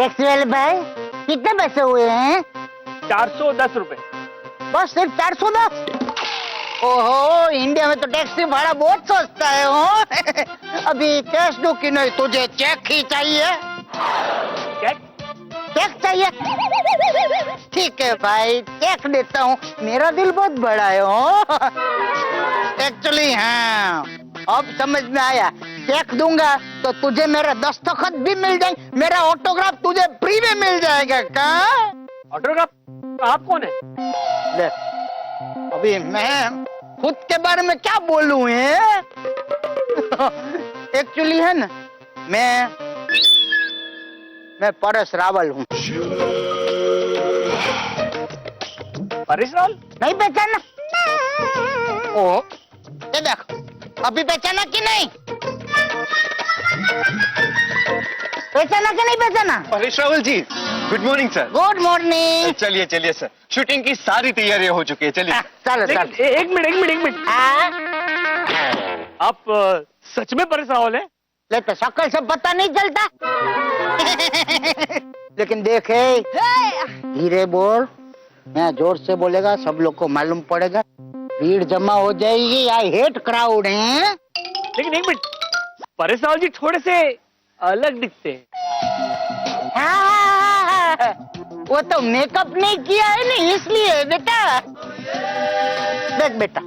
Taxi वाले भाई कितने पैसे हुए हैं? 410 रुपए। बस सिर्फ 410? ओहो, इंडिया में तो टैक्सी भाड़ा बहुत सस्ता है हो। अभी कैश दूं कि नहीं? तुझे चेक ही चाहिए? चेक? चेक चाहिए? ठीक है भाई, चेक देता हूँ। मेरा दिल बहुत बड़ा है हो। एक्चुअली हाँ, अब समझ में आया। चेक दूंगा तो तुझे मेरा दस्तखत भी मिल जाएगा, मेरा ऑटोग्राफ तुझे फ्री में मिल जाएगा। कहाँ? ऑटोग्राफ? आप कौन है? ले, अभी मैं खुद के बारे में क्या बोलूं है? एक्चुअली है ना, मैं परेश रावल हूँ। परेश रावल? नहीं पहचाना? ओ, ये देखो, अभी पहचाना कि नहीं? पहचाना कि नहीं पहचाना? Paresh Rawal ji, good morning sir. Good morning. चलिए चलिए सर, शूटिंग की सारी तैयारियां हो चुकी है, चलिए। चलो चलो। एक मिनट। आप सच में परेश रावल है? ले तो शक्ल से पता नहीं चलता। लेकिन देखे, धीरे बोल, मैं जोर से बोलेगा सब लोग को मालूम पड़ेगा, भीड़ जमा हो जाएगी। आई हेट क्राउड है। लेकिन एक मिनट, परेश रावल जी थोड़े से अलग दिखते हैं। हाँ, वो तो मेकअप नहीं किया है ना, इसलिए बेटा। देख बेटा,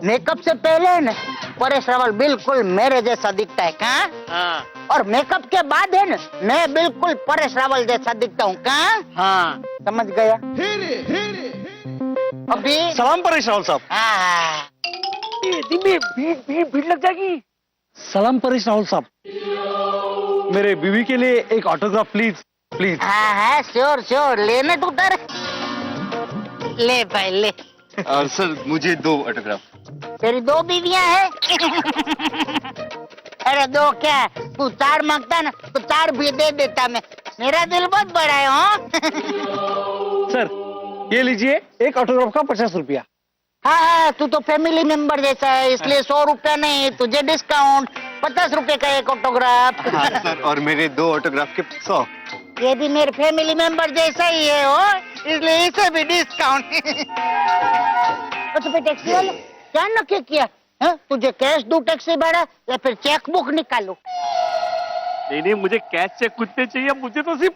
मेकअप से पहले है ना, परेश रावल बिल्कुल मेरे जैसा दिखता है। कहाँ? हाँ। और मेकअप के बाद है ना, मैं बिल्कुल परेश रावल जैसा दिखता हूँ। कहाँ? हाँ। समझ गया? अभी सलाम परेश रावल साहब। हाँ, भीड़ लग जाएगी। सलाम परेश रावल साहब, मेरे बीवी के लिए एक ऑटोग्राफ प्लीज प्लीज। हाँ, श्योर श्योर, लेने तो उतर। ले भाई ले। और सर मुझे 2 ऑटोग्राफ। तेरी 2 बीवियां हैं? अरे 2 क्या, तू 4 मांगता ना तो 4 भी दे देता मैं। मेरा दिल बहुत बड़ा है हो। सर ये लीजिए, एक ऑटोग्राफ का 50 रुपया। हाँ, तू तो फैमिली मेंबर जैसा है, इसलिए 100 रुपया नहीं, तुझे डिस्काउंट 50 रुपए का एक ऑटोग्राफ। हाँ सर, और मेरे 2 ऑटोग्राफ के 100। ये भी मेरे फैमिली मेंबर जैसा ही है हो, इसलिए इसे भी डिस्काउंट। तो फिर टैक्सी वाला क्या नक्की किया? हाँ? तुझे कैश दूं टैक्सी भाड़ा या फिर चेक बुक निकालू? नहीं, मुझे कैश चेक कुछ नहीं चाहिए, मुझे तो सिर्फ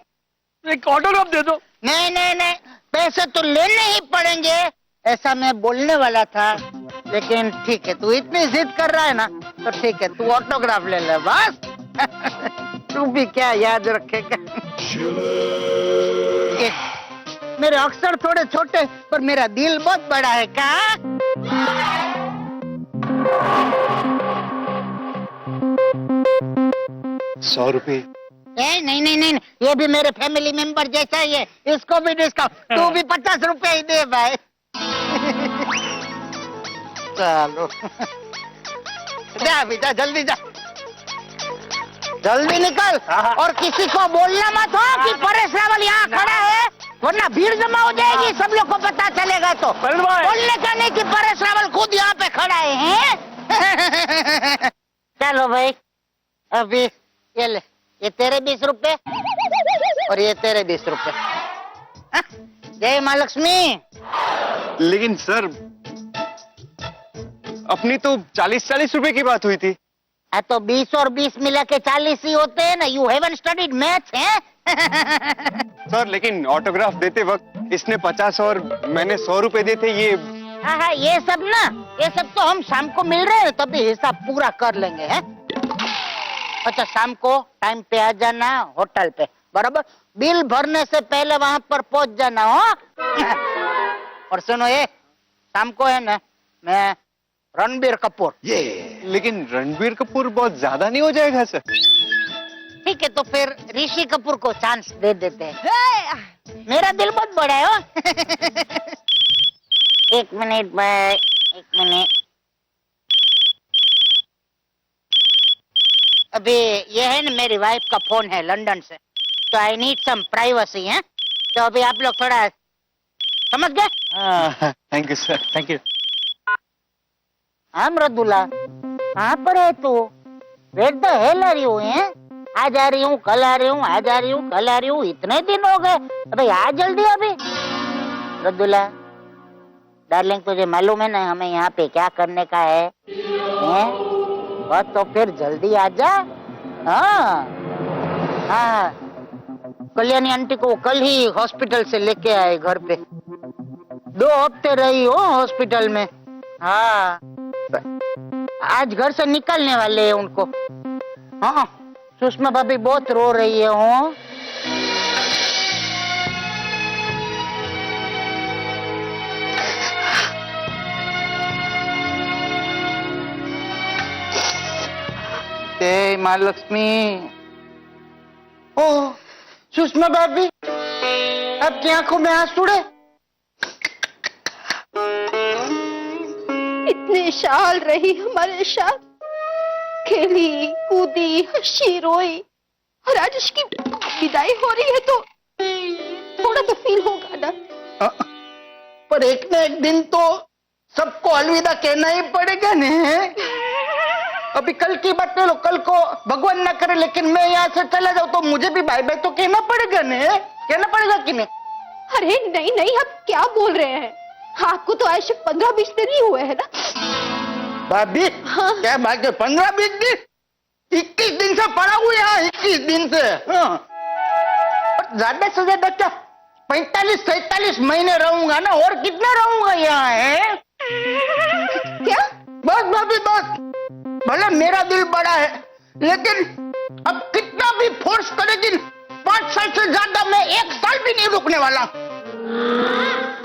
एक ऑटोग्राफ दे दो। नहीं, पैसे तो लेने ही पड़ेंगे, ऐसा मैं बोलने वाला था। लेकिन ठीक है, तू इतनी जिद कर रहा है ना, तो ठीक है, तू ऑटोग्राफ ले ले बस। तू भी क्या याद रखेगा? मेरे अक्षर थोड़े छोटे पर मेरा दिल बहुत बड़ा है। का 100 रुपए। नहीं, ये भी मेरे फैमिली मेंबर जैसा ही है, इसको भी डिस्काउंट। तू भी 50 रुपए ही दे भाई। चलो जा अभी, जा जल्दी जा, जल्दी निकल। और किसी को बोलना मत हो कि परेश रावल यहाँ खड़ा है, वरना भीड़ जमा हो जाएगी, सब लोग को पता चलेगा। तो बोलने का नहीं कि परेश रावल खुद यहाँ पे खड़ा है। चलो भाई, अभी ये ले, ये तेरे 20 रुपए और ये तेरे 20 रुपए। जय माँ लक्ष्मी। लेकिन सर, अपनी तो 40-40 रुपए की बात हुई थी। तो 20 और 20 मिला के 40 ही होते हैं ना। यू हैवंट स्टडीड मैथ्स है? सर लेकिन ऑटोग्राफ देते वक्त इसने 50 और मैंने 100 रुपए दिए थे। ये हाँ, ये सब तो हम शाम को मिल रहे हैं, तभी हिसाब पूरा कर लेंगे हैं। अच्छा, शाम को टाइम पे आ जाना होटल पे, बराबर? बिल भरने से पहले वहां पर पहुंच जाना हो। और सुनो, ये शाम को है ना, मैं रणबीर कपूर। लेकिन रणबीर कपूर बहुत ज्यादा नहीं हो जाएगा सर? ठीक है, तो फिर ऋषि कपूर को चांस दे देते हैं। मेरा दिल बहुत बड़ा है हो। एक मिनट भाई, एक मिनट। अभी ये है ना, मेरी वाइफ का फोन है लंदन से, तो आई नीड सम प्राइवेसी है। तो अभी आप लोग थोड़ा समझ गए? Thank you sir, thank you. हाँ मृदुला, कहाँ पर है तू? Wait the hell are you? आज आ रही हूँ, कल आ रही हूँ, आज आ रही हूँ, कल आ रही हूँ, इतने दिन हो गए। अबे आ जल्दी अभी। रद्दुल्ला डार्लिंग, तुझे मालूम है ना हमें यहाँ पे क्या करने का है? बस तो फिर जल्दी आ जा। हाँ हाँ, कल्याणी आंटी को कल ही हॉस्पिटल से लेके आए घर पे। 2 हफ्ते रही हो हॉस्पिटल में। हाँ, आज घर से निकलने वाले हैं उनको। हाँ, सुषमा भाभी बहुत रो रही है। हो माँ लक्ष्मी। ओ सुषमा भाभी, आपकी आंखों में आंसू है? इतने साल रही हमारे साथ, खेली कूदी हंसी रोई, और आज उसकी विदाई हो रही है तो थोड़ा तो फील होगा ना। पर एक न एक दिन तो सबको अलविदा कहना ही पड़ेगा ने। अभी कल की बात ले लो, कल को भगवान ना करे लेकिन मैं यहाँ से चला जाऊँ तो मुझे भी बाय बाय तो कहना पड़ेगा ने। कहना पड़ेगा कि नहीं? अरे नहीं नहीं, आप क्या बोल रहे हैं? आपको तो ऐसे 15-20 दिन ही हुए हैं ना। भाभी हाँ। क्या बात है, 15-20 दिन? 21 दिन से पड़ा हुआ यहाँ, 21 दिन से। हाँ। ज्यादा से ज्यादा क्या 45-47 महीने रहूंगा ना, और कितना रहूंगा यहाँ है? क्या? बस भाभी बस, भले मेरा दिल बड़ा है लेकिन अब कितना भी फोर्स करेगी, 5 साल से ज्यादा मैं 1 साल भी नहीं रुकने वाला।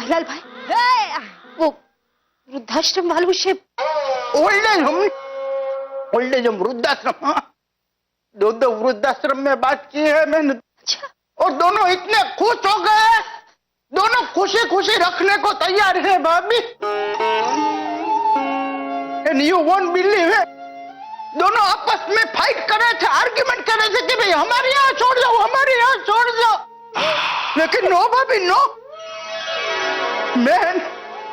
लाल भाई, वो वृद्धाश्रम वालों से ओल्ड एज होम वृद्धाश्रम, 2 वृद्धाश्रम में बात की है मैंने। अच्छा। और दोनों इतने खुश हो गए, दोनों खुशी खुशी रखने को तैयार है भाभी। एंड यू वोंट बिलीव है, दोनों आपस में फाइट कर रहे थे, आर्ग्यूमेंट कर रहे थे कि भाई हमारे यहाँ छोड़ जाओ, हमारे यहाँ छोड़ जाओ। लेकिन नो भाभी नो,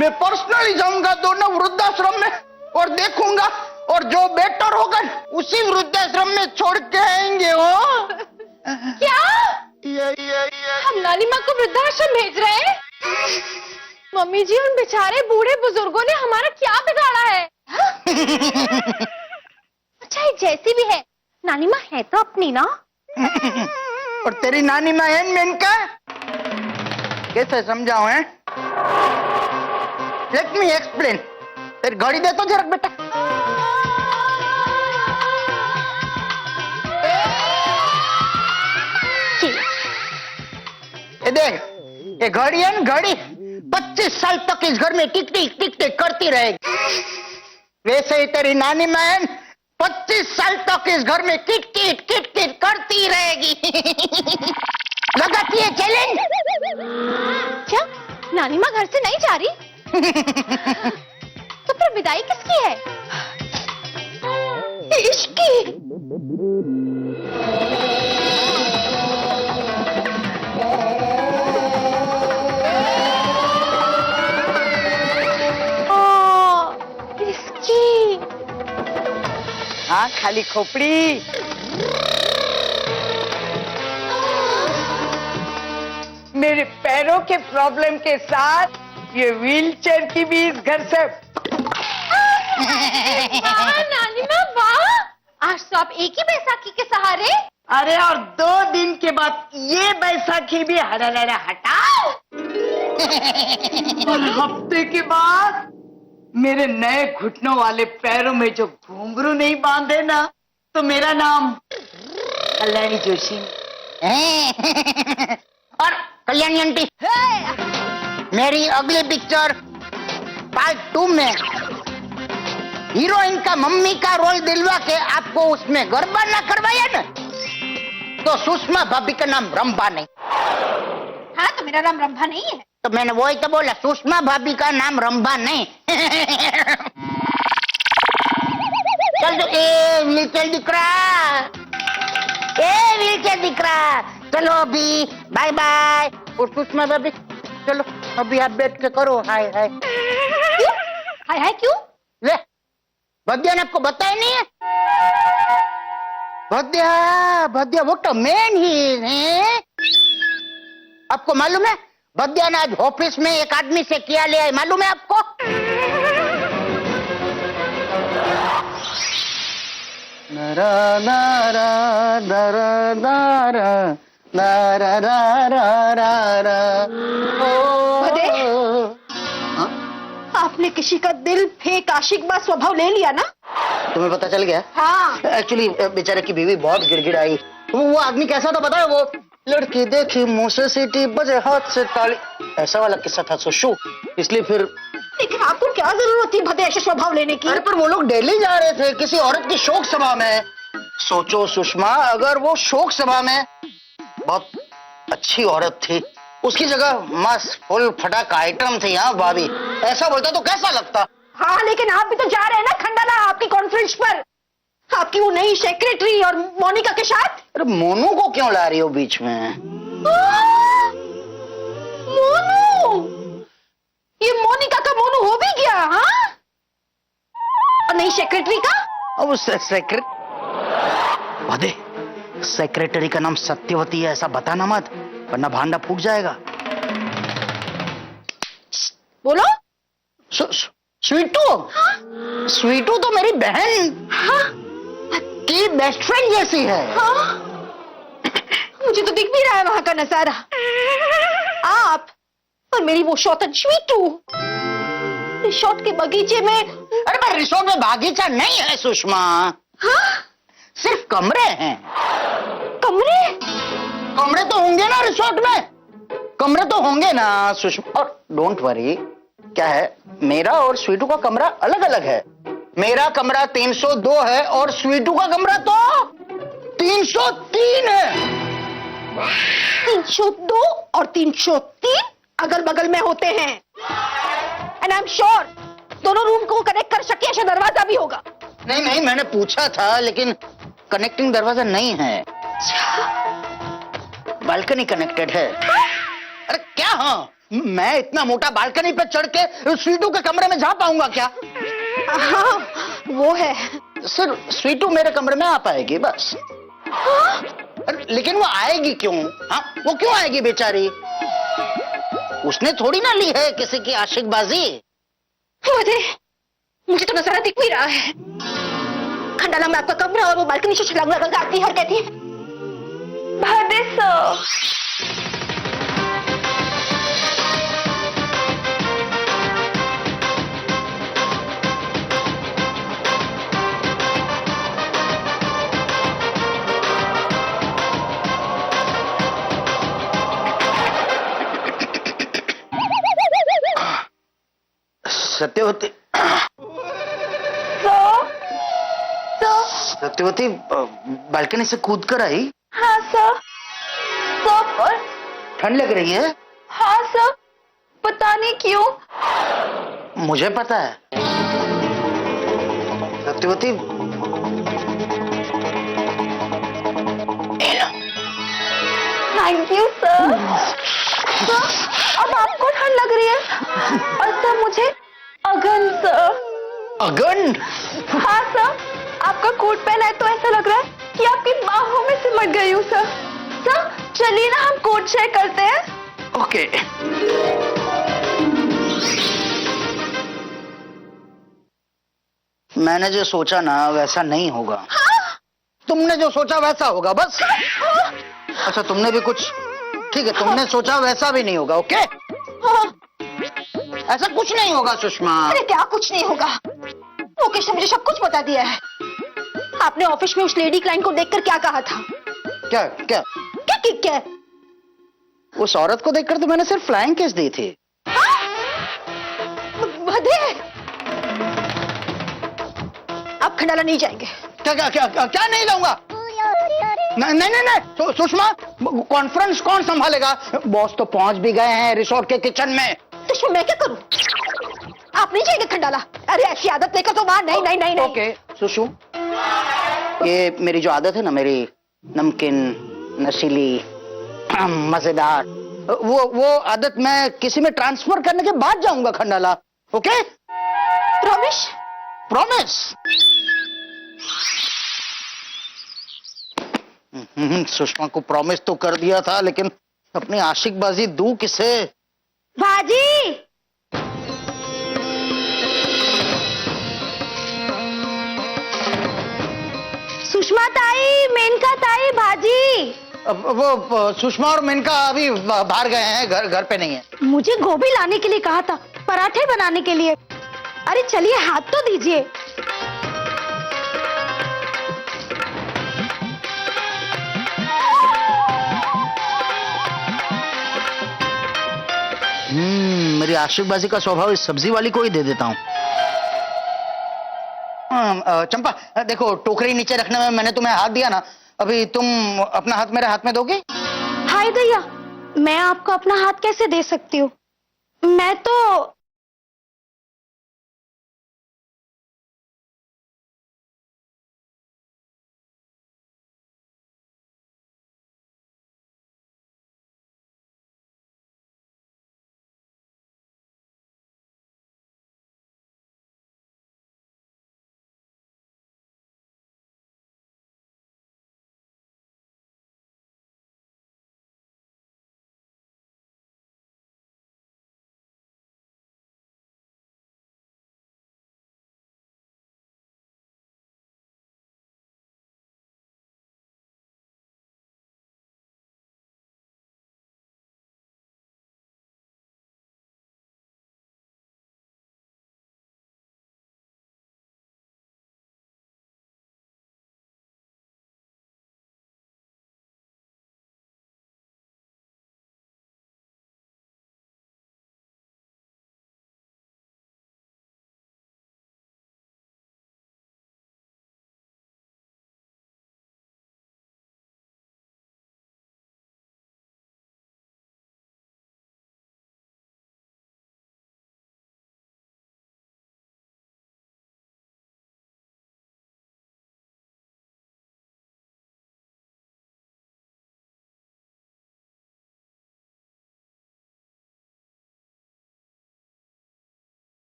मैं पर्सनली जाऊंगा दोनों वृद्धाश्रम में और देखूंगा, और जो बेटर होगा उसी वृद्धाश्रम में छोड़ के आएंगे। हो क्या? हम नानी माँ को वृद्धाश्रम भेज रहे हैं? मम्मी जी, उन बेचारे बूढ़े बुजुर्गों ने हमारा क्या बिगाड़ा है? अच्छा, ये जैसी भी है, नानी माँ है तो अपनी ना। और तेरी नानी माँ है मैं इनका कैसे समझाऊं? है लेट मी एक्सप्लेन। तेरी घड़ी दे तो जरा बेटा। ये देख, ये घड़ी है ना, घड़ी 25 साल तक इस घर में टिक टिक टिक टिक करती रहेगी। वैसे ही तेरी नानी माँ है 25 साल तक इस घर में किट किट किट किट करती रहेगी। लगाती है चैलेंज। क्या नानी माँ घर से नहीं जा रही? तो फिर विदाई किसकी है? इसकी। हाँ, खाली खोपड़ी। मेरे पैरों के प्रॉब्लम के साथ ये व्हीलचेयर की भी इस घर से। नानी माँ वाह, आज तो आप एक ही बैसाखी के सहारे। अरे और 2 दिन के बाद ये बैसाखी भी हटाओ। और हफ्ते के बाद मेरे नए घुटनों वाले पैरों में जो घुंघरू नहीं बांधे ना, तो मेरा नाम कल्याणी जोशी। और कल्याणी आंटी, मेरी अगली पिक्चर पार्ट 2 में हीरोइन का मम्मी का रोल दिलवा के आपको उसमें गरबा ना करवाया ना, तो सुषमा भाभी का नाम रंभा नहीं। हाँ, तो मेरा नाम रंभा नहीं है। तो मैंने वही तो बोला, सुषमा भाभी का नाम रंभा नहीं। चल तो व्हीलचेयर दिख रहा, व्हीलचेयर दिख रहा। चलो अभी बाय बाय। और सुषमा भाभी चलो अभी आप बैठ के करो हाय हाय। क्यों हाय हाय क्यों? ले, भगवान आपको बताया नहीं है? भद्या भद्या वो तो मेन ही है। आपको मालूम है भद्या ने आज ऑफिस में एक आदमी से किया लिया है, मालूम है आपको? नरा नरा नरा नरा नरा नरा नरा। भदे, आपने किसी का दिल फेक आशिकबा स्वभाव ले लिया ना? तुम्हें पता चल गया? हाँ। एक्चुअली बेचारे की बीवी बहुत गिड़गिड़ाई। वो आदमी कैसा था पता है? वो लड़की देखी मुंह से सीटी बजे हाथ से ताली, ऐसा वाला किस्सा था सुशु। इसलिए फिर लेकिन आपको क्या जरूरत थी भदे ऐसे स्वभाव लेने की? अरे पर वो लोग दिल्ली जा रहे थे किसी औरत की शोक सभा में। सोचो सुषमा, अगर वो शोक सभा में बहुत अच्छी औरत थी, उसकी जगह मस्त फुल फटाक आइटम थी, हाँ भाभी, ऐसा बोलता तो कैसा लगता? हाँ, लेकिन आप भी तो जा रहे हैं ना खंडाला आपकी कॉन्फ्रेंस पर, आपकी वो नई सेक्रेटरी और मोनिका के साथ। अरे मोनू को क्यों ला रही हो बीच में? मोनू, ये मोनिका का मोनू हो भी गया? हाँ, और नई सेक्रेटरी का? अब सेक्रेटरी का नाम सत्यवती है, ऐसा बताना मत वरना भांडा फूट जाएगा। बोलो। स्वीटू। हाँ? स्वीटू तो मेरी बहन हाँ? की बेस्ट फ्रेंड जैसी है। हाँ? मुझे तो दिख भी रहा है वहां का नजारा। आप और मेरी वो शौतन स्वीटू रिसोर्ट के बगीचे में। अरे पर रिसोर्ट में बागीचा नहीं है सुषमा। हाँ? सिर्फ कमरे हैं। कमरे? कमरे तो होंगे ना रिसोर्ट में, कमरे तो होंगे ना सुषमा। और डोंट वरी, क्या है, मेरा और स्वीटू का कमरा अलग अलग है। मेरा कमरा 302 है और स्वीटू का कमरा तो 303 है। 302 और 303 अगल बगल में होते हैं। एंड आई एम श्योर दोनों रूम को कनेक्ट कर सके ऐसा दरवाजा भी होगा। नहीं नहीं, मैंने पूछा था लेकिन कनेक्टिंग दरवाजा नहीं है, बालकनी कनेक्टेड है। अरे क्या? हाँ, मैं इतना मोटा बालकनी पे चढ़ के स्वीटू के कमरे में जा पाऊंगा क्या? हाँ, वो है। सिर्फ स्वीटू मेरे कमरे में आ पाएगी बस। अरे लेकिन वो आएगी क्यों? हाँ, वो क्यों आएगी बेचारी? उसने थोड़ी ना ली है किसी की आशिकबाजी। मुझे तो नजारा दिख भी रहा है। खंडाला में आपका कमरा और वो बालकनी से छलांग लगा के आती है और कहती है भदे सर। सत्यवती, सत्यवती बालकनी से कूद कर आई? हाँ सर। सर, ठंड लग रही है? हाँ सर, पता नहीं क्यों। मुझे पता है सत्यवती। Thank you sir. अब आपको ठंड लग रही है और सर मुझे अगन सर। अगन? हाँ सर, आपका कोट पहना है तो ऐसा लग रहा है कि आपकी बाहों में सिमट गई हूँ सर। सर चलिए ना हम कोट शेयर करते हैं। ओके। मैंने जो सोचा ना वैसा नहीं होगा। हाँ? तुमने जो सोचा वैसा होगा बस। हाँ? अच्छा तुमने भी कुछ, ठीक है, तुमने सोचा वैसा भी नहीं होगा। ओके? हाँ? ऐसा कुछ नहीं होगा सुषमा। अरे क्या कुछ नहीं होगा? मुकेश ने मुझे सब कुछ बता दिया है। आपने ऑफिस में उस लेडी क्लाइंट को देखकर क्या कहा था? क्या क्या? क्या क्या क्या? उस औरत को देखकर तो मैंने सिर्फ फ्लाइंग किस दी थी। भदे, आप खंडाला नहीं जाएंगे? क्या क्या क्या क्या, क्या नहीं जाऊंगा? नहीं नहीं नहीं, सुषमा कॉन्फ्रेंस कौन संभालेगा? बॉस तो पहुंच भी गए हैं रिसोर्ट के किचन में। तो इसमें मैं क्या करूं? आप नहीं जाएंगे खंडाला? अरे ऐसी आदत लेकर तो वहां नहीं नहीं नहीं नहीं। ओके सुशु, ये मेरी जो आदत है ना, मेरी नमकीन नशीली मजेदार, वो आदत मैं किसी में ट्रांसफर करने के बाद जाऊंगा Khandala. Okay? Promise? Promise. Sushma को प्रॉमिस तो कर दिया था, लेकिन अपनी आशिकबाजी दूं किसे? भाजी, सुषमा ताई, मेनका ताई, भाजी। वो सुषमा और मेनका अभी बाहर गए हैं, घर पे नहीं है। मुझे गोभी लाने के लिए कहा था, पराठे बनाने के लिए। अरे चलिए हाथ तो दीजिए। मेरी आशिकबाजी का स्वभाव इस सब्जी वाली को ही दे देता हूँ। चंपा देखो, टोकरी नीचे रखने में मैंने तुम्हें हाथ दिया ना, अभी तुम अपना हाथ मेरे हाथ में दोगे? हाय दैया, मैं आपको अपना हाथ कैसे दे सकती हूँ? मैं तो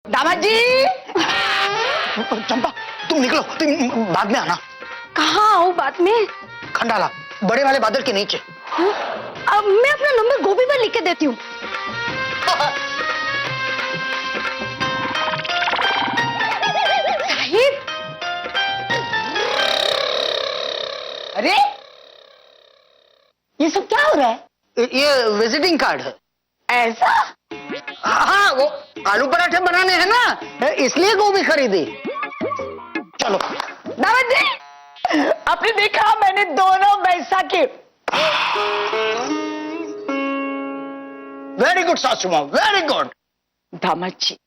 दामाद जी! चंपा तुम निकलो, तुम बाद में आना। कहाँ आऊँ बाद में? खंडाला, बड़े वाले बादल के नीचे। अब मैं अपना नंबर गोभी पर लिख के देती हूँ। साहिब, अरे ये सब क्या हो रहा है? ये विजिटिंग कार्ड है। ऐसा? हाँ, वो आलू पराठे बनाने हैं ना, इसलिए गोभी खरीदी। चलो। दामाद जी, आपने देखा मैंने दोनों बैसाखी। वेरी गुड सासू माँ, वेरी गुड। दामाद जी,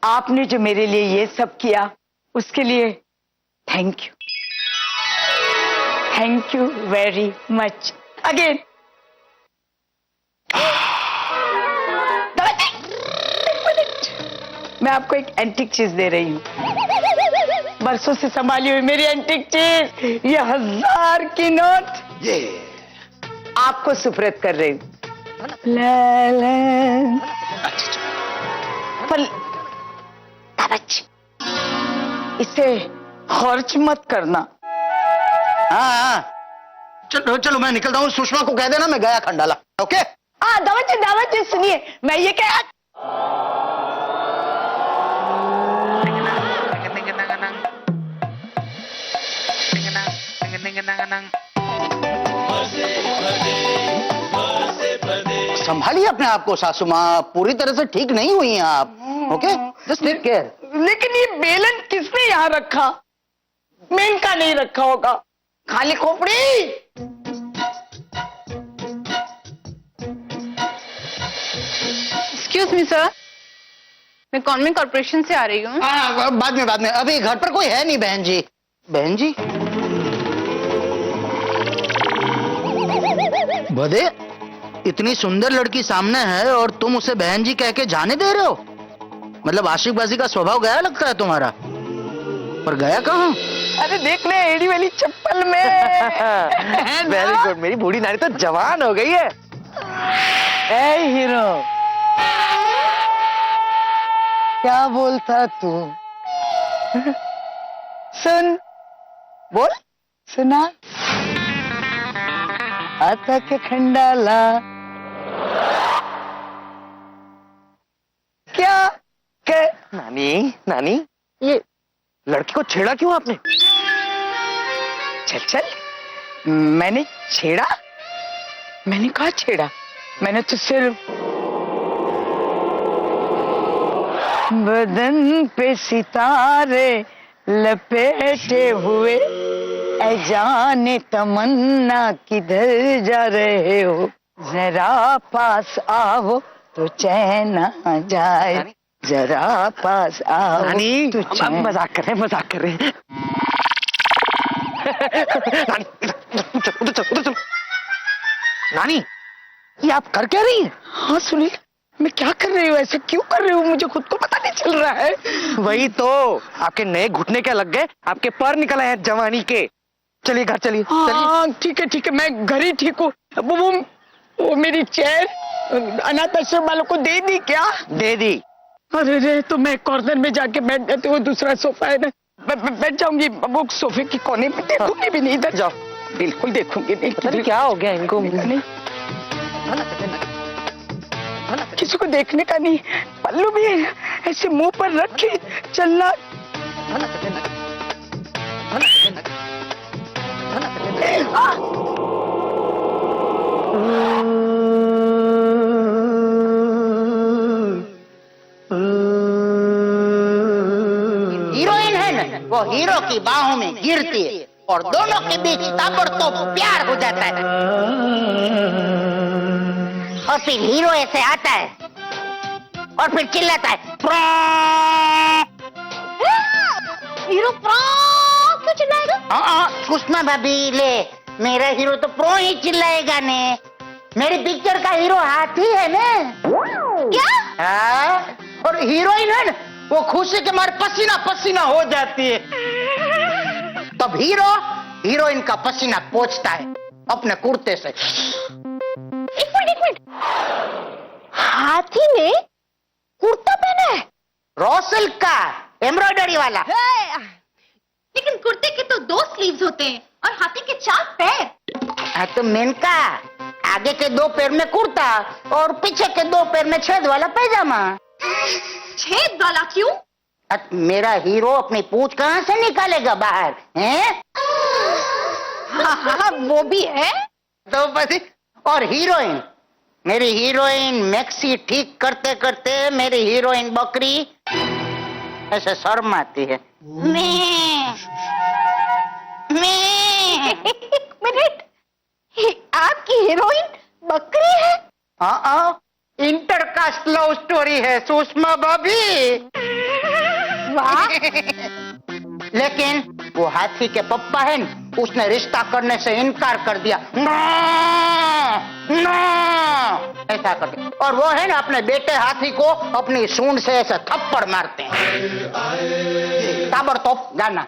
आपने जो मेरे लिए ये सब किया, उसके लिए thank you very much again. मैं आपको एक एंटीक चीज दे रही हूँ, बरसों से संभाली हुई मेरी एंटीक चीज, ये 1000 की नोट ये आपको सुपुर्द कर रही हूँ। पर इसे खर्च मत करना। हाँ, चलो चलो मैं निकलता हूँ, सुषमा को कह देना मैं गया खंडाला। ओके? हाँ दामाद जी सुनिए, मैं ये कह संभालिए अपने आप को सासू माँ, पूरी तरह से ठीक नहीं हुई हैं आप। Okay, just take care. लेकिन ये बेलन किसने यहाँ रखा? मेनका नहीं रखा होगा, खाली खोपड़ी। एक्सक्यूज मी सर, मैं कॉन्वेंट कॉर्पोरेशन से आ रही हूँ। बाद में अभी घर पर कोई है नहीं बहन जी। बहन जी? बदे, इतनी सुंदर लड़की सामने है और तुम उसे बहन जी कह के जाने दे रहे हो? मतलब आशिकबाजी का स्वभाव गया लगता है तुम्हारा। पर गया कहाँ? अरे देख ले, एड़ी वाली चप्पल में। वेरी गुड, मेरी बूढ़ी नानी तो जवान हो गई है। ए हीरो, क्या बोलता तू? सुन, बोल, सुना? आता के खंडाला क्या के? नानी, नानी, ये लड़की को छेड़ा क्यों आपने? चल चल, मैंने छेड़ा? मैंने कहा छेड़ा? मैंने तो सिर्फ बदन पे सितारे लपेटे हुए ऐ जाने तमन्ना किधर जा रहे हो, जरा पास आओ तो चैन आ जाए, जरा पास आओ नानी, तो हम चैन। मजाक कर रहे हैं, मजाक कर रहे हैं। नानी, उधर चलो, उधर चलो, उधर चलो। नानी, ये आप कर क्या रही हैं? हाँ सुनील, मैं क्या कर रही हूँ? ऐसे क्यों कर रही हूँ? मुझे खुद को पता नहीं चल रहा है। वही तो, आपके नए घुटने क्या लग गए? आपके पर निकल आए हैं जवानी के। चलिए घर चलिए, चलिए। हाँ ठीक है, मैं घर ही ठीक हूँ। वो मेरी चेयर अनाथ आश्रम वालों को दे दी क्या? दे दी। अरे रे, तो मैं कॉर्नर में जाके बैठ जाती हूँ, दूसरा सोफा है ना, बैठ जाऊंगी वो सोफे की कोने में, देखूंगी भी नहीं इधर। जाओ। बिल्कुल देखूंगी नहीं। पता नहीं क्या हो गया इनको। नहीं, किसी को देखने का नहीं। पल्लू भी ऐसे मुंह पर रख के चलना। हीरोइन है ना, वो हीरो की बाहों में गिरती है और दोनों के बीच ताबड़तोड़ प्यार हो जाता है। और फिर हीरो ऐसे आता है और फिर चिल्लाता है, "प्रा!" हीरो क्यों चिल्लाएगा? सुषमा भाभी, ले मेरा हीरो तो प्रो ही चिल्लाएगा ने। मेरी पिक्चर का हीरो हाथी है ना। क्या? हाँ? और हीरोइन है ना, वो खुशी के मारे पसीना पसीना हो जाती है। तब हीरो हीरोइन का पसीना पोंछता है अपने कुर्ते से। एक मिनट, हाथी ने कुर्ता पहना है? रॉ सिल्क का, एम्ब्रॉयडरी वाला। लेकिन कुर्ते के तो 2 स्लीव्स होते हैं और हाथी के 4 पैर। हाँ तो मेनका, आगे के 2 पैर में कुर्ता और पीछे के 2 पैर में छेद वाला पैजामा। छेद वाला क्यों? अब मेरा हीरो अपनी पूंछ कहाँ से निकालेगा बाहर, हैं? हाँ, वो भी है। तो बस। और हीरोइन, मेरी हीरोइन मैक्सी ठीक करते करते मेरी हीरोइन बकरी ऐसे शर्माती है। एक मिनट, आपकी हीरोइन बकरी है? हाँ, इंटरकास्ट लव स्टोरी है सुषमा भाभी। वाह। लेकिन वो हाथी के पप्पा है न, उसने रिश्ता करने से इनकार कर दिया। ना, ऐसा कर दिया। और वो है ना, अपने बेटे हाथी को अपनी सूंड से ऐसे थप्पड़ मारते हैं। ताबड़तोड़ गाना।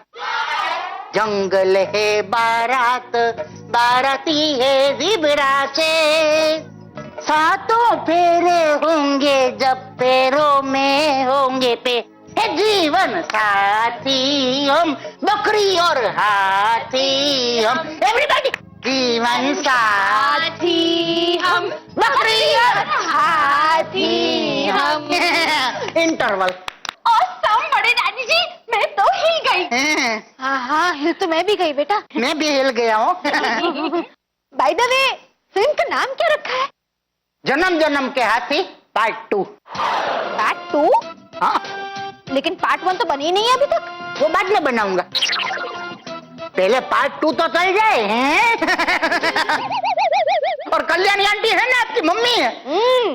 जंगल है बारात, बाराती है जिबराचे, सातों फेरे होंगे जब पैरों में होंगे पे, है जीवन साथी हम बकरी और हाथी हम। एवरीबॉडी, जीवन साथी हम बकरी और हाथी हम। इंटरवल। ऑसम बड़े नानी जी, मैं तो हिल गई। हाँ, हिल तो मैं भी गई बेटा। मैं भी हिल गया हूँ। बाय द वे, फिल्म का नाम क्या रखा है? जन्म जन्म के हाथी पार्ट 2। पार्ट 2? हाँ, लेकिन पार्ट 1 तो बनी नहीं है अभी तक। वो बाद में बनाऊंगा, पहले पार्ट 2 तो चल जाए हैं? और कल्याणी आंटी है ना, आपकी मम्मी है,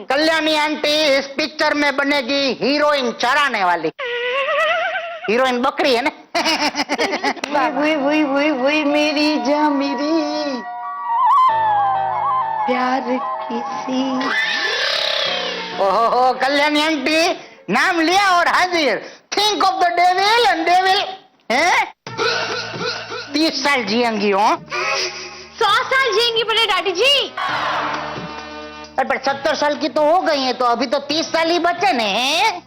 कल्याणी आंटी इस पिक्चर में बनेगी हीरोइन चराने वाली। हीरोइन बकरी है ना। वही मेरी जा मेरी प्यार किसी। ओहो, कल्याणी आंटी नाम लिया और हाजिर। Think of the devil and devil है। 30 साल जिएंगी हो। 100 साल जिएंगी बड़े डैडी जी। अरे पर 70 साल की तो हो गई है, तो अभी तो 30 साल ही बचे ने हैं।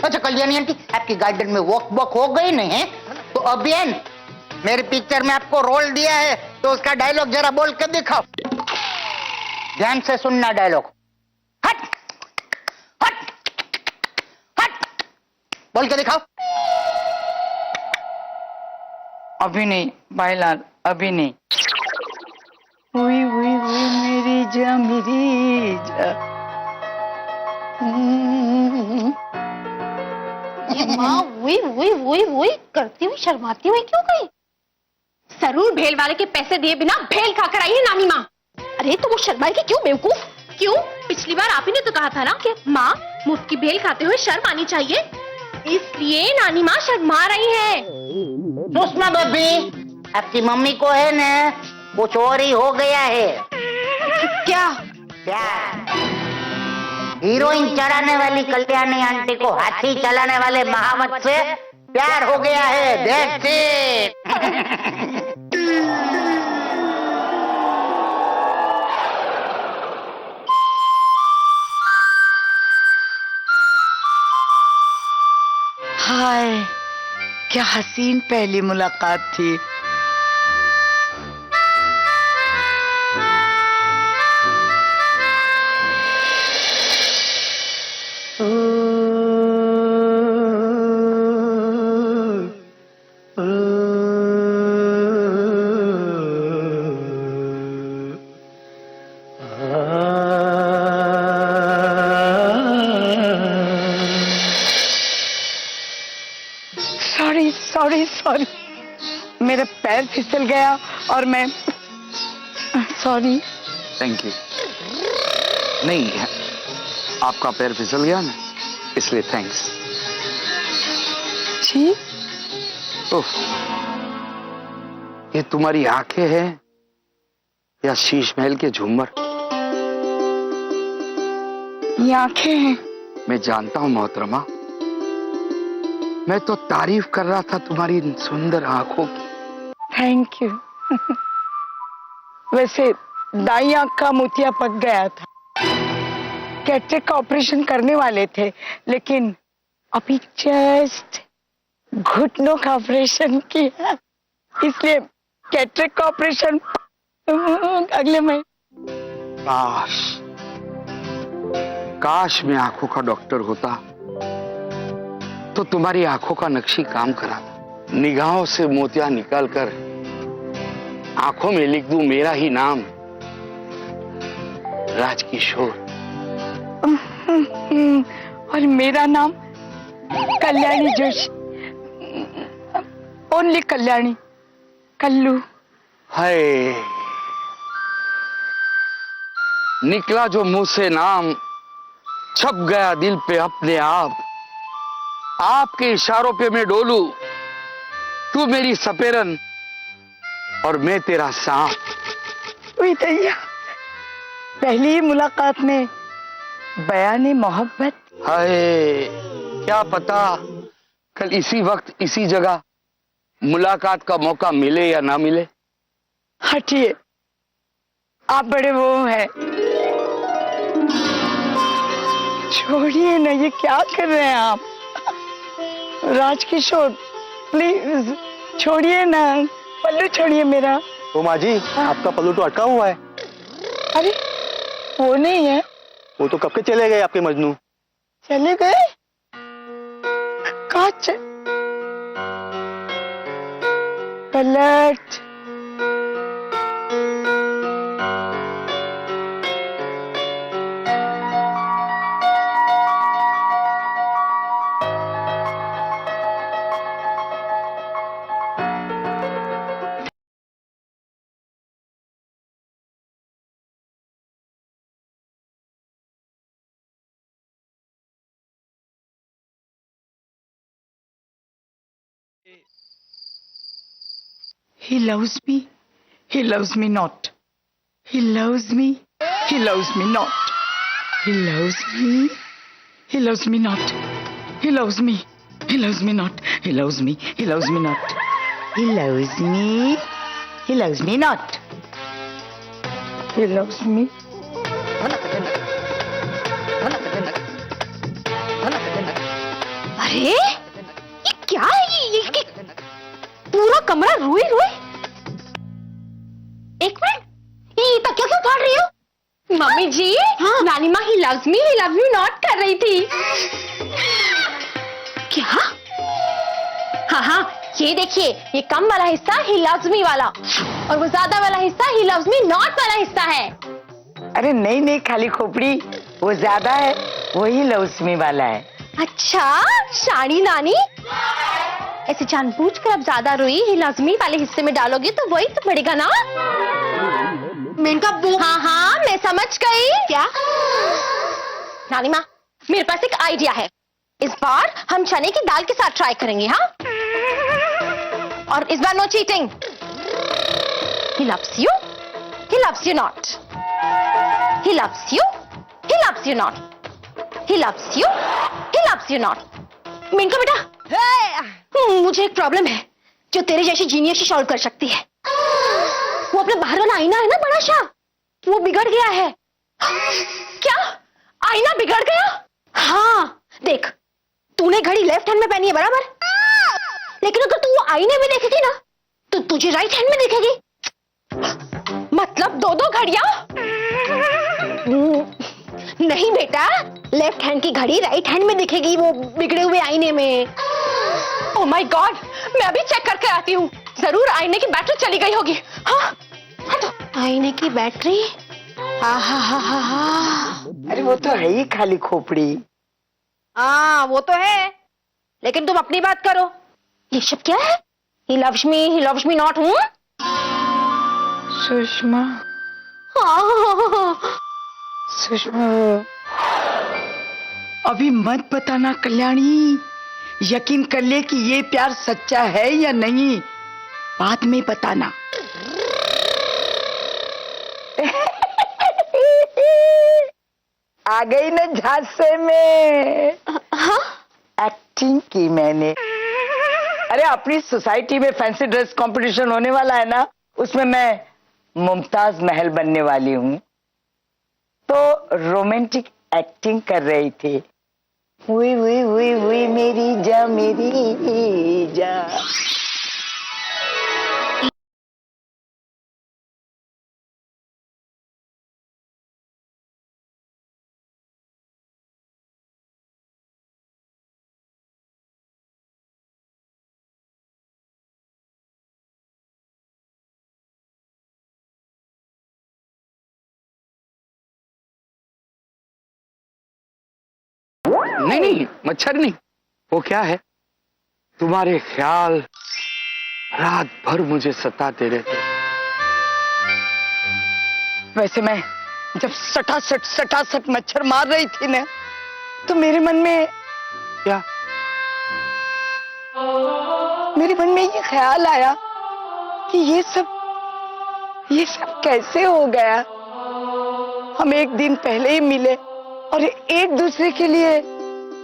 अच्छा कल्याणी आंटी, आपकी गार्डन में वॉक हो गई नहीं है, तो अभी है न, मेरी पिक्चर में आपको रोल दिया है, तो उसका डायलॉग जरा बोल के दिखाओ। ध्यान से सुनना डायलॉग। हट हट हट, बोल के दिखाओ। अभी नहीं भाईलाल, अभी नहीं। हुई हुई हुई मेरी जा मेरी जा। ये माँ वही करती हुई शर्माती हुई क्यों गई? जरूर भेल वाले के पैसे दिए बिना भेल खाकर आई है नानी माँ। अरे तो वो शर्माएगी क्यों बेवकूफ? क्यों? पिछली बार आप ही ने तो कहा था ना कि माँ मुफ्त की भेल खाते हुए शर्म आनी चाहिए, इसलिए नानी माँ शर्मा रही है। सुषमा भाभी, आपकी मम्मी को है ना कुछ और ही हो गया है। क्या? प्यार। हीरोइन चढ़ाने वाली कल्याणी आंटी को हाथी चलाने वाले महावत से प्यार हो गया है। That's it। हाय, क्या हसीन पहली मुलाकात थी। सॉरी, मेरा पैर फिसल गया और मैं सॉरी। Thank you. नहीं, आपका पैर फिसल गया ना, इसलिए थैंक्स। जी? ओह, ये तुम्हारी आंखें हैं या शीश महल के झूमर? ये आंखें हैं। मैं जानता हूं मोहतरमा, मैं तो तारीफ कर रहा था तुम्हारी इन सुंदर आंखों की। Thank you. वैसे दाई आंख का मोतिया पक गया था, कैटरेक्ट का ऑपरेशन करने वाले थे, लेकिन अभी जस्ट घुटनों का ऑपरेशन किया, इसलिए कैटरेक्ट का ऑपरेशन अगले महीने। काश मैं आंखों का डॉक्टर होता तो तुम्हारी आंखों का नक्शी काम कराता। निगाहों से मोतिया निकालकर आंखों में लिख दूं मेरा ही नाम, राजकिशोर। और मेरा नाम कल्याणी जोशी, ओनली कल्याणी, कल्लू। हाय, निकला जो मुंह से नाम, छप गया दिल पे अपने आप। आपके इशारों पे मैं डोलू, तू मेरी सपेरन और मैं तेरा सांप। वही दैया, पहली ही मुलाकात में बयाने मोहब्बत। हाय, क्या पता कल इसी वक्त इसी जगह मुलाकात का मौका मिले या ना मिले। हटिए, आप बड़े वो हैं। छोड़िए ना, ये क्या कर रहे हैं आप? राजकिशोर प्लीज छोड़िए ना, पल्लू छोड़िए मेरा। तो माँ जी, आपका पल्लू तो अटका हुआ है। अरे वो नहीं है। वो तो कब के चले गए आपके मजनू। चले गए? कहाँ पलट। He loves me. He loves me not. He loves me. He loves me not. He loves me. He loves me not. He loves me. He loves me not. He loves me. He loves me not. He loves me. He loves me not. He loves me. अरे ये क्या है ये पूरा कमरा रोई रोई। एक मिनट, ये तकिया क्यों फाड़ रही हो? मम्मी जी, हाँ? नानी माँ ही लव्स मी नॉट कर रही थी। क्या? हाँ हाँ, ये देखिए, ये कम वाला हिस्सा ही लव्स मी वाला और वो ज्यादा वाला हिस्सा ही लव्स मी नॉट वाला हिस्सा है। अरे नहीं नहीं खाली खोपड़ी, वो ज्यादा है, वही लौसमी वाला है। अच्छा शानी नानी, ऐसे जानबूझकर आप ज्यादा रोई ही लव्स मी वाले हिस्से में डालोगे तो वही तो पड़ेगा ना। हाँ हाँ मैं समझ गई। क्या? नानी माँ, मेरे पास एक आइडिया है। इस बार हम चने की दाल के साथ ट्राई करेंगे। हाँ, और इस बार no cheating. He loves you, he loves you not. He loves you, he loves you not. He loves you, he loves you not. मिनका बेटा, मुझे एक प्रॉब्लम है जो तेरे जैसी जीनियस ही सॉल्व कर सकती है। वो अपने बाहर वाला आईना है ना बड़ा सा, वो बिगड़ गया है। क्या? आईना बिगड़ गया? हाँ देख, तूने घड़ी लेफ्ट हैंड में पहनी है बराबर, लेकिन अगर तू वो आईने में देखेगी ना तो तुझे राइट हैंड में दिखेगी। मतलब दो दो घड़ियां? नहीं बेटा, लेफ्ट हैंड की घड़ी राइट हैंड में दिखेगी वो बिगड़े हुए आईने में। ओह माय गॉड, मैं अभी चेक करके आती हूँ। जरूर आईने की बैटरी चली गई होगी। हाँ, तो आईने की बैटरी। अरे वो तो है ही खाली खोपड़ी। हाँ वो तो है, लेकिन तुम अपनी बात करो। ये सब क्या है? He loves me not. हूँ सुषमा, सुषमा अभी मत बताना कल्याणी, यकीन कर ले कि ये प्यार सच्चा है या नहीं, बाद में बताना। आ गई ना झांसे में। हाँ? एक्टिंग की मैंने। अरे अपनी सोसाइटी में फैंसी ड्रेस कंपटीशन होने वाला है ना, उसमें मैं मुमताज महल बनने वाली हूँ, तो रोमांटिक एक्टिंग कर रही थी। हुई हुई हुई हुई मेरी जा मेरी जा। नहीं नहीं, मच्छर नहीं। वो क्या है, तुम्हारे ख्याल रात भर मुझे सताते रहते। वैसे मैं जब सटासट मच्छर मार रही थी ना, तो मेरे मन में क्या? मेरे मन में ये ख्याल आया कि ये सब कैसे हो गया। हम एक दिन पहले ही मिले और एक दूसरे के लिए।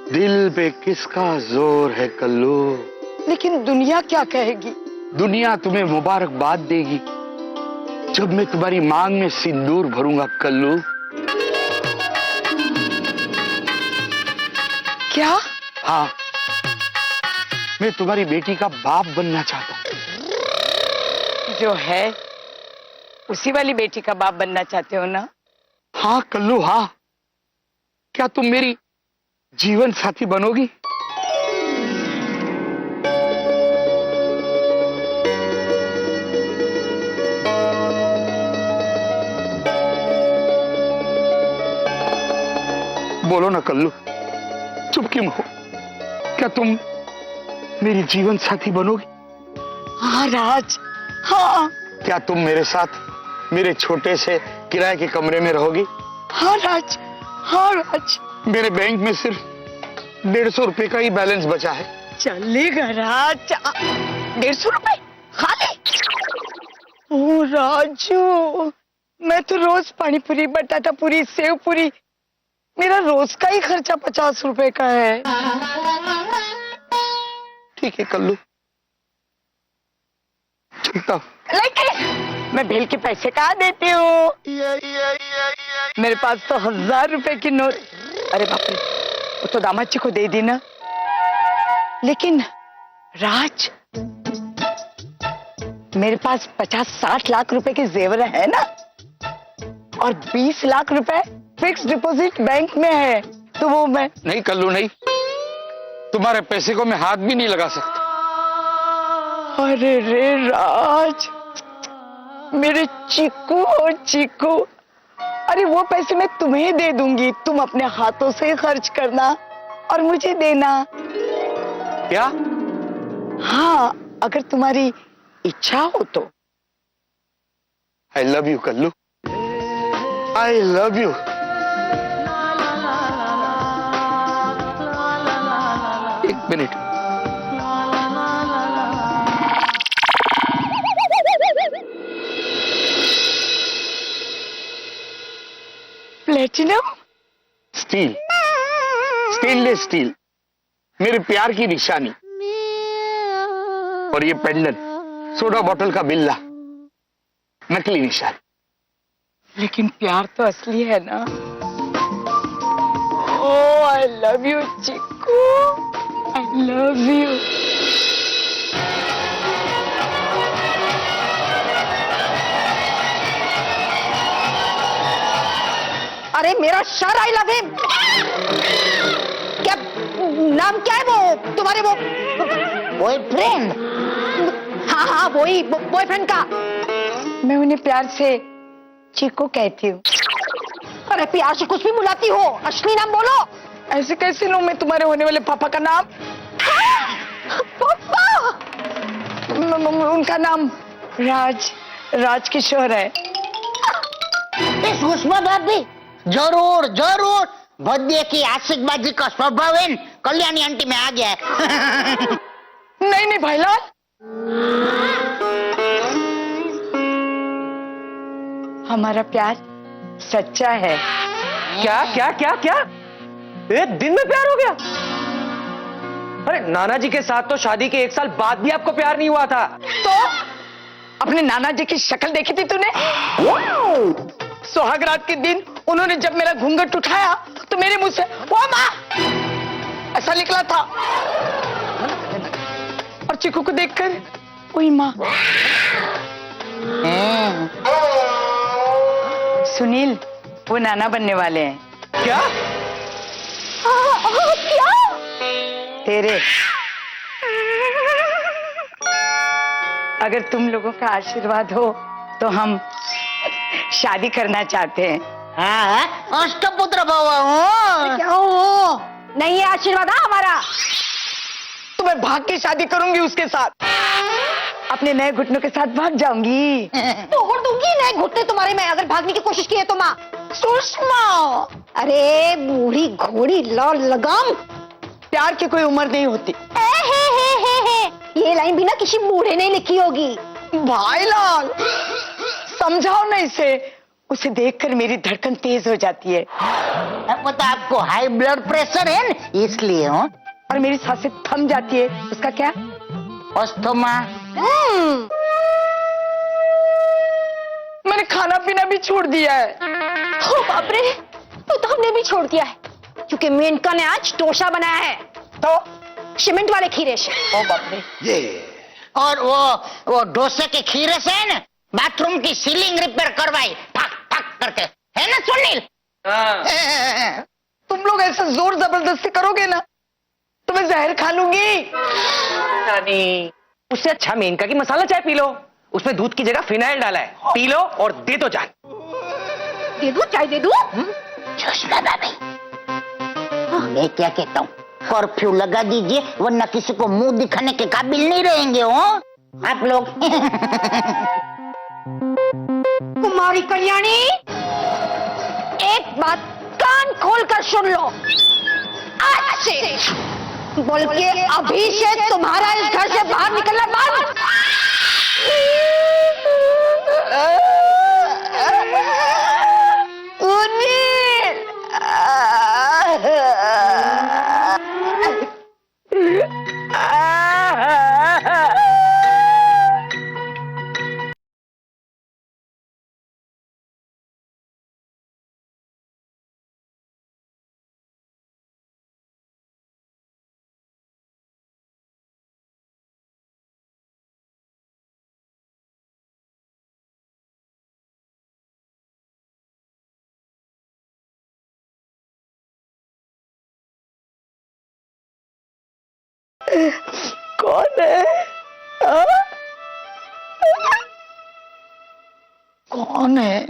दिल पे किसका जोर है कल्लू? लेकिन दुनिया क्या कहेगी? दुनिया तुम्हें मुबारकबाद देगी जब मैं तुम्हारी मांग में सिंदूर भरूंगा कल्लू। क्या? हाँ, मैं तुम्हारी बेटी का बाप बनना चाहता हूँ। जो है उसी वाली बेटी का बाप बनना चाहते हो ना? हाँ कल्लू हाँ। क्या तुम मेरी जीवन साथी बनोगी? बोलो ना कल्लू, चुप क्यों हो? क्या तुम मेरी जीवन साथी बनोगी? हाँ राज, हाँ। क्या तुम मेरे साथ मेरे छोटे से किराए के कमरे में रहोगी? हाँ राज, हाँ राज। मेरे बैंक में सिर्फ 150 रुपए का ही बैलेंस बचा है। चलेगा राज। 150 रुपए खाली? ओ राजू, मैं तो रोज पानी पूरी, बटाटा पूरी, सेव पूरी, मेरा रोज का ही खर्चा 50 रुपए का है। ठीक है कल्लू, चलता हूं। लेकिन मैं बिल के पैसे कहाँ देती हूँ? मेरे पास तो 1000 रुपए की नोट। अरे बाप रे, वो तो दामाद जी को दे दी ना। लेकिन राज, मेरे पास 50-60 लाख रुपए के जेवर है ना, और 20 लाख रुपए फिक्स डिपॉजिट बैंक में है, तो वो मैं। नहीं कल्लू नहीं, तुम्हारे पैसे को मैं हाथ भी नहीं लगा सकता। अरे रे राज, मेरे चिक्कू और चिक्कू, अरे वो पैसे मैं तुम्हें दे दूंगी, तुम अपने हाथों से खर्च करना और मुझे देना। क्या? हाँ, अगर तुम्हारी इच्छा हो तो। I love you Kallu, I love you. एक minute, platinum? Steel, stainless steel, मेरे प्यार की निशानी। और ये पेंडेंट सोडा बोतल का बिल्ला, नकली निशानी। लेकिन प्यार तो असली है ना। Oh, I love you Chikku, I love you. अरे मेरा सर, आई लव हिम। क्या नाम क्या है वो तुम्हारे? वो बॉयफ्रेंड? हाँ हाँ, वही बॉयफ्रेंड का। मैं उन्हें प्यार से चिक्कू कहती हूँ। अरे प्यार से कुछ भी बुलाती हो, असली नाम बोलो। ऐसे कैसे लूं मैं तुम्हारे होने वाले पापा का नाम? पापा? उनका नाम राज किशोर है। सुषमा भाभी, जरूर जरूर, भद्य की आशिकबाजी का स्वभाव है, कल्याणी आंटी में आ गया है। नहीं नहीं भाईलाल, हमारा प्यार सच्चा है। क्या क्या क्या क्या? एक दिन में प्यार हो गया? अरे नाना जी के साथ तो शादी के 1 साल बाद भी आपको प्यार नहीं हुआ था। तो अपने नाना जी की शक्ल देखी थी तूने? सुहागरात के दिन उन्होंने जब मेरा घूंघट उठाया तो मेरे मुंह से वो माँ ऐसा निकला था, और चिकू को देखकर वही माँ। सुनील, वो नाना बनने वाले हैं। क्या? क्या? तेरे। अगर तुम लोगों का आशीर्वाद हो तो हम शादी करना चाहते हैं। हाँ, अष्टपुत्र बाबा हूँ। क्या हो? नहीं है आशीर्वाद हमारा। तो मैं भाग के शादी करूंगी उसके साथ, अपने नए घुटनों के साथ भाग जाऊंगी। तोड़ दूंगी नए घुटने तुम्हारे में अगर भागने की कोशिश की है तो। माँ सुषमा, अरे बूढ़ी घोड़ी लाल लगाम, प्यार की कोई उम्र नहीं होती। ये लाइन भी ना किसी बूढ़े ने लिखी होगी। भाईलाल, समझाओ ना इसे, उसे देखकर मेरी धड़कन तेज हो जाती है। वो तो आपको हाई ब्लड प्रेशर है न, इसलिए हूँ। और मेरी सांसें थम जाती है, उसका क्या? अस्थमा। मैंने खाना पीना भी छोड़ दिया है। ओ बाप रे, तो हमने भी छोड़ दिया है, क्योंकि मेनका ने आज डोसा बनाया है, तो सीमेंट वाले खीरे से। ओ बाप रे। और वो डोसे के खीरे से है ना, बाथरूम की सीलिंग रिपेयर करवाई, ठक ठक करके, है ना सुनील? तुम लोग ऐसा जोर जबरदस्ती करोगे ना तो मैं जहर खा लूंगी। नानी, उससे अच्छा मेनका की मसाला चाय पी लो, उसमें दूध की जगह फिनाइल डाला है, पी लो और दे दो जान। दे दूं? चाय दे दूं? सुषमा भाभी, मैं क्या कहता हूँ, कर्फ्यू लगा दीजिए, वरना किसी को मुंह दिखाने के काबिल नहीं रहेंगे हो आप लोग। कुमारी कल्याणी, एक बात कान खोलकर सुन लो, आज से बल्कि अभी से तुम्हारा इस घर से बाहर निकलना कौन है? हाँ? कौन है?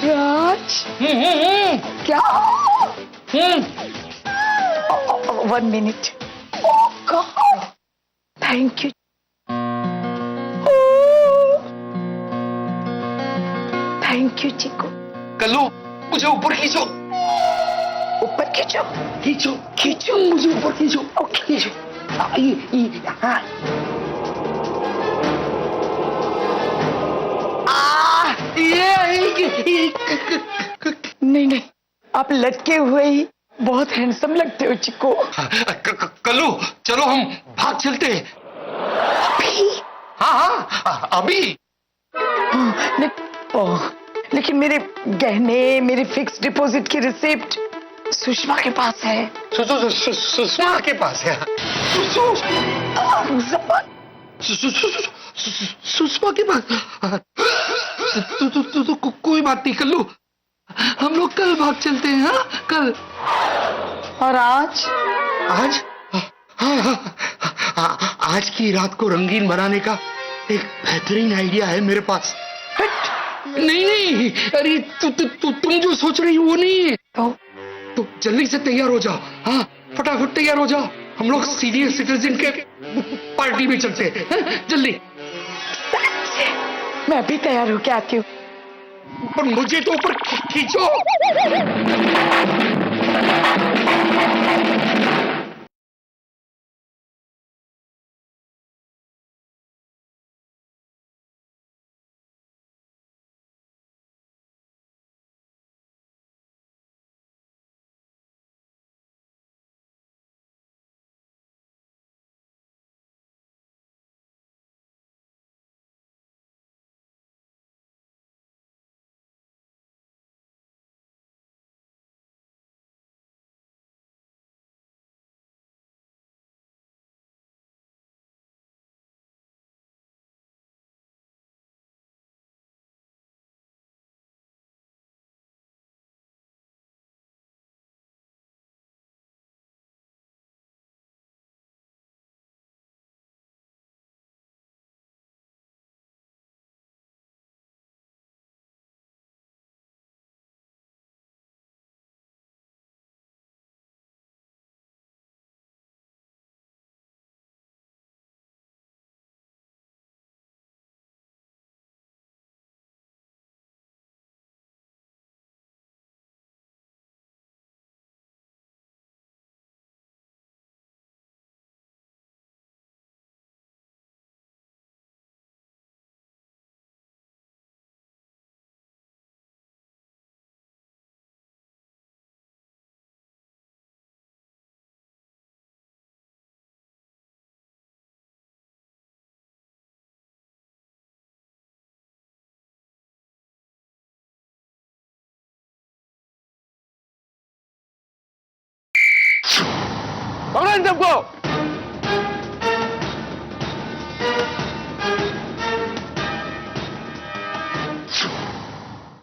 राज क्या? 1 minute. Oh God! Thank you. Oh. Thank you, chikoo. Kullu मुझे ऊपर खींचो, ऊपर खींचो. खींचो खींचो. मुझे ऊपर खींचो। ओके. खींचो. हाँ. नहीं नहीं, आप लटके हुए ही बहुत हैंडसम लगते हो चिको. कल्लू चलो हम भाग चलते हैं. हाँ हाँ अभी. लेकिन मेरे गहने, मेरे फिक्स डिपॉजिट की रिसिप्ट सुषमा के पास है. सुषमा के पास है. सुषमा के पास. तो कोई बात नहीं कल्लू, हम लोग कल भाग चलते हैं. हाँ कल. और आज? आज आज की रात को रंगीन बनाने का एक बेहतरीन आइडिया है मेरे पास. नहीं नहीं, अरे तुम जो सोच रही हो वो नहीं है. तो जल्दी से तैयार हो जाओ. हाँ फटाफट तैयार हो जाओ, हम लोग सीनियर सिटीजन के पार्टी में चलते हैं. जल्दी. मैं भी तैयार होके आती हूँ. पर मुझे तो ऊपर खींचो. पकड़ो इन सबको.